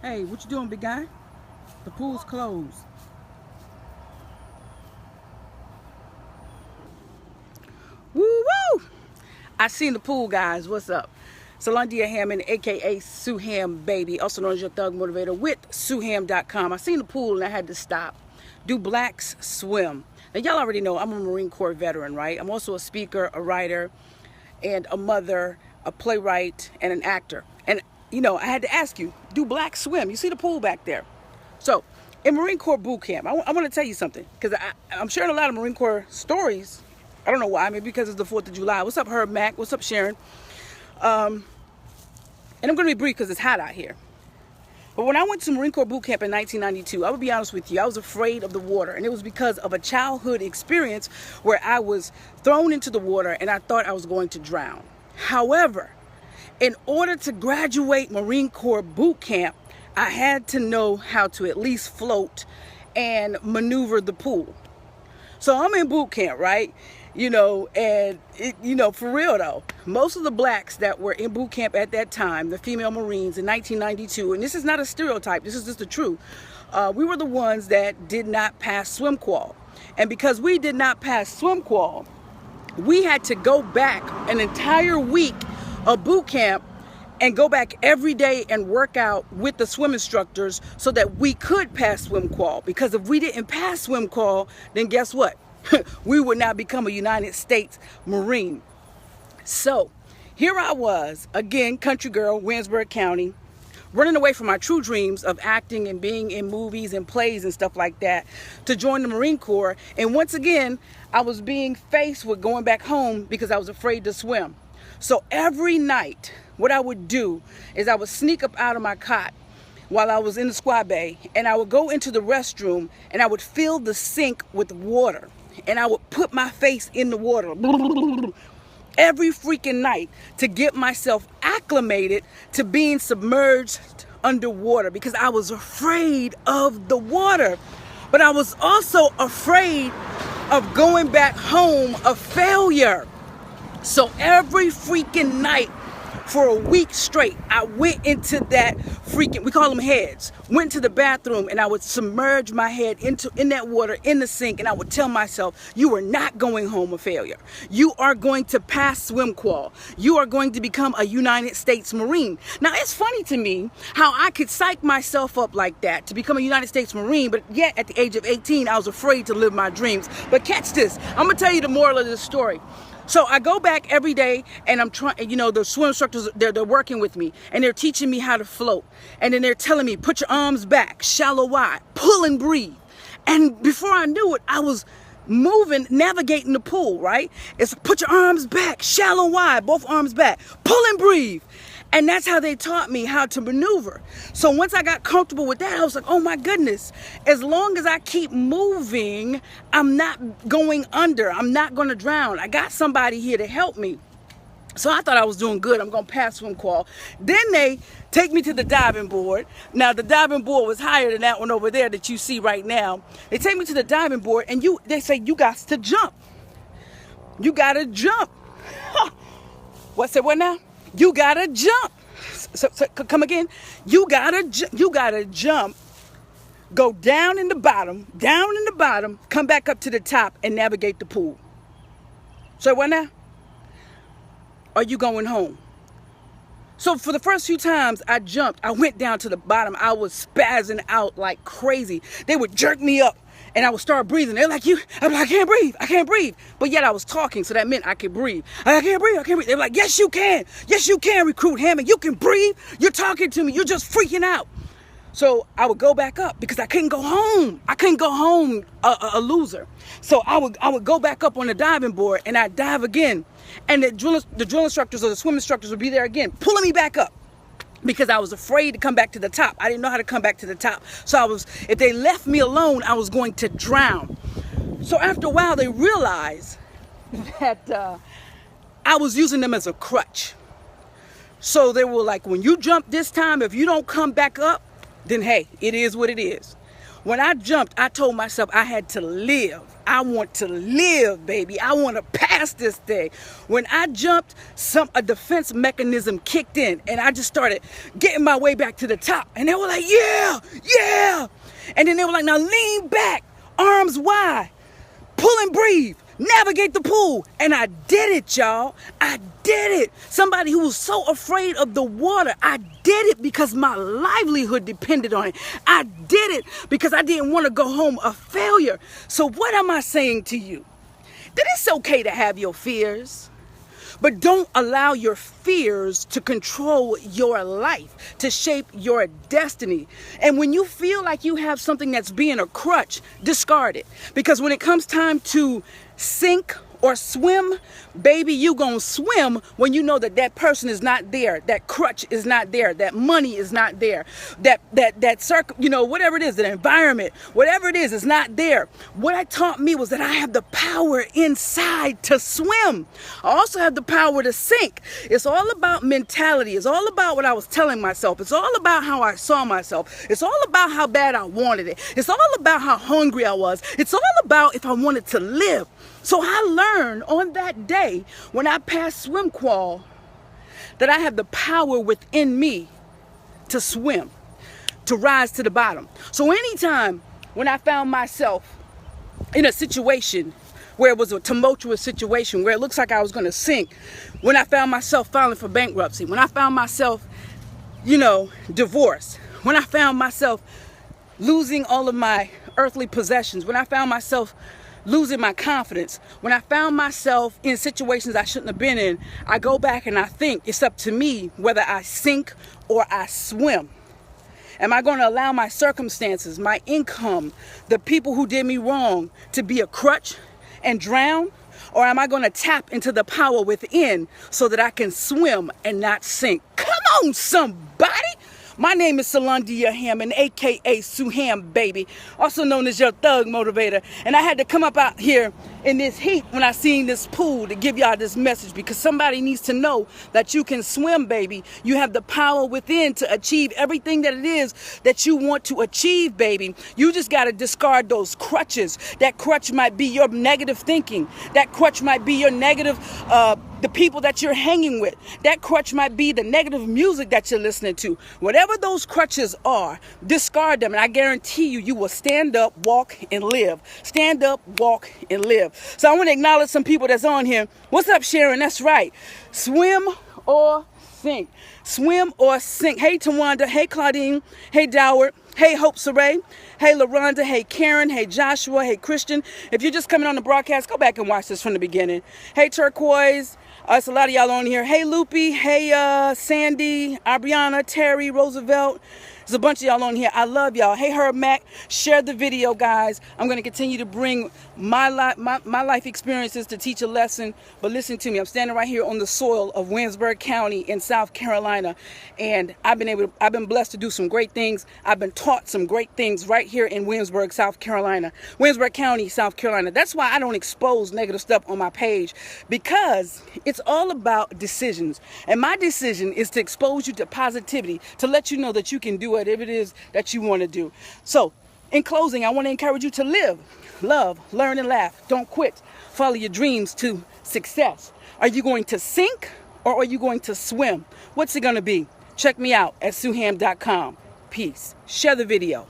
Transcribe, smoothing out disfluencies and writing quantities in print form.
Hey, what you doing, big guy? The pool's closed. Woo woo! I seen the pool, guys. What's up? Salondia Hammond, aka Sue Ham Baby, also known as your thug motivator with SueHam.com. I seen the pool and I had to stop. Do blacks swim? Now y'all already know I'm a Marine Corps veteran, right? I'm also a speaker, a writer, and a mother, a playwright, and an actor. And you know, I had to ask you, do blacks swim? You see the pool back there. So in Marine Corps boot camp, I want to tell you something, because I'm sharing a lot of Marine Corps stories. I don't know why, maybe because it's the 4th of July. What's up, Herb Mac? What's up, Sharon? And I'm going to be brief because it's hot out here. But when I went to Marine Corps boot camp in 1992, I would be honest with you, I was afraid of the water. And it was because of a childhood experience where I was thrown into the water and I thought I was going to drown. However, in order to graduate Marine Corps boot camp, I had to know how to at least float and maneuver the pool. So I'm in boot camp, right? You know, and for real though, most of the blacks that were in boot camp at that time, the female Marines in 1992, and this is not a stereotype, this is just the truth, we were the ones that did not pass swim qual. And because we did not pass swim qual, we had to go back an entire week of boot camp and go back every day and work out with the swim instructors so that we could pass swim qual. Because if we didn't pass swim qual, then guess what? We would not become a United States Marine. So here I was, again, country girl, Winsburg County, running away from my true dreams of acting and being in movies and plays and stuff like that to join the Marine Corps. And once again, I was being faced with going back home because I was afraid to swim. So every night, what I would do is I would sneak up out of my cot while I was in the squad bay, and I would go into the restroom and I would fill the sink with water. And I would put my face in the water every freaking night to get myself acclimated to being submerged underwater because I was afraid of the water. But I was also afraid of going back home a failure. So every freaking night for a week straight, I went into that freaking, we call them heads, went to the bathroom and I would submerge my head in that water, in the sink, and I would tell myself, you are not going home a failure. You are going to pass swim qual. You are going to become a United States Marine. Now, it's funny to me how I could psych myself up like that to become a United States Marine, but yet at the age of 18, I was afraid to live my dreams. But catch this, I'm gonna tell you the moral of this story. So I go back every day and I'm trying, you know, the swim instructors, they're working with me and they're teaching me how to float. And then they're telling me, put your arms back, shallow wide, pull and breathe. And before I knew it, I was moving, navigating the pool, right? It's put your arms back, shallow wide, both arms back, pull and breathe. And that's how they taught me how to maneuver. So once I got comfortable with that, I was like, oh my goodness, as long as I keep moving, I'm not going under. I'm not going to drown. I got somebody here to help me. So I thought I was doing good. I'm going to pass swim qual. Then they take me to the diving board. Now, the diving board was higher than that one over there that you see right now. They take me to the diving board and they say, you got to jump. You got to jump. What's it, what now? You gotta jump. So come again. You gotta jump. Go down in the bottom, come back up to the top and navigate the pool. So what now? Are you going home? So for the first few times I jumped, I went down to the bottom. I was spazzing out like crazy. They would jerk me up and I would start breathing. They're like, I'm like, I can't breathe. But yet I was talking, so that meant I could breathe. I can't breathe. They're like, yes, you can, Recruit Hammond. You can breathe. You're talking to me. You're just freaking out. So I would go back up because I couldn't go home. A loser. So I would go back up on the diving board and I'd dive again. And the drill instructors or the swim instructors would be there again, pulling me back up because I was afraid to come back to the top. I didn't know how to come back to the top. So if they left me alone, I was going to drown. So after a while, they realized that I was using them as a crutch. So they were like, when you jump this time, if you don't come back up, then hey, it is what it is. When I jumped, I told myself I had to live. I want to live, baby. I want to pass this thing. When I jumped, a defense mechanism kicked in, and I just started getting my way back to the top. And they were like, yeah, yeah. And then they were like, now lean back, arms wide, pull and breathe, navigate the pool. And I did it, y'all. I did it. Somebody who was so afraid of the water, I did it because my livelihood depended on it. I did it because I didn't want to go home a failure. So what am I saying to you? That it's okay to have your fears, but don't allow your fears to control your life, to shape your destiny. And when you feel like you have something that's being a crutch, discard it. Because when it comes time to sink or swim, baby, you gonna swim when you know that that person is not there, that crutch is not there, that money is not there, that circle, whatever it is, that environment, whatever it is not there. What it taught me was that I have the power inside to swim. I also have the power to sink. It's all about mentality. It's all about what I was telling myself. It's all about how I saw myself. It's all about how bad I wanted it. It's all about how hungry I was. It's all about if I wanted to live. So I learned on that day when I passed swim qual that I have the power within me to swim, to rise to the bottom. So anytime when I found myself in a situation where it was a tumultuous situation, where it looks like I was going to sink, when I found myself filing for bankruptcy, when I found myself, divorced, when I found myself losing all of my earthly possessions, when I found myself losing my confidence, when I found myself in situations I shouldn't have been in, I go back and I think it's up to me whether I sink or I swim. Am I going to allow my circumstances, my income, the people who did me wrong to be a crutch and drown? Or am I going to tap into the power within so that I can swim and not sink? Come on, somebody! My name is Solandia Hammond, aka Suham Baby, also known as your thug motivator. And I had to come up out here in this heat when I seen this pool to give y'all this message, because somebody needs to know that you can swim, baby. You have the power within to achieve everything that it is that you want to achieve, baby. You just got to discard those crutches. That crutch might be your negative thinking. That crutch might be your negative the people that you're hanging with. That crutch might be the negative music that you're listening to. Whatever those crutches are, discard them, and I guarantee you, you will stand up, walk, and live. Stand up, walk, and live. So I want to acknowledge some people that's on here. What's up, Sharon? That's right. Swim or sink. Swim or sink. Hey, Tawanda. Hey, Claudine. Hey, Doward. Hey, Hope Saray. Hey, LaRonda. Hey, Karen. Hey, Joshua. Hey, Christian. If you're just coming on the broadcast, go back and watch this from the beginning. Hey, Turquoise. It's a lot of y'all on here. Hey, Loopy. Hey, Sandy, Abriana, Terry, Roosevelt. There's a bunch of y'all on here. I love y'all. Hey, Herb Mac, share the video, guys. I'm going to continue to bring my life experiences to teach a lesson. But listen to me. I'm standing right here on the soil of Williamsburg County in South Carolina. And I've been blessed to do some great things. I've been taught some great things right here in Williamsburg, South Carolina. Williamsburg County, South Carolina. That's why I don't expose negative stuff on my page, because it's all about decisions. And my decision is to expose you to positivity, to let you know that you can do whatever it is that you want to do. So, in closing, I want to encourage you to live, love, learn, and laugh. Don't quit. Follow your dreams to success. Are you going to sink or are you going to swim? What's it going to be? Check me out at suham.com. Peace. Share the video.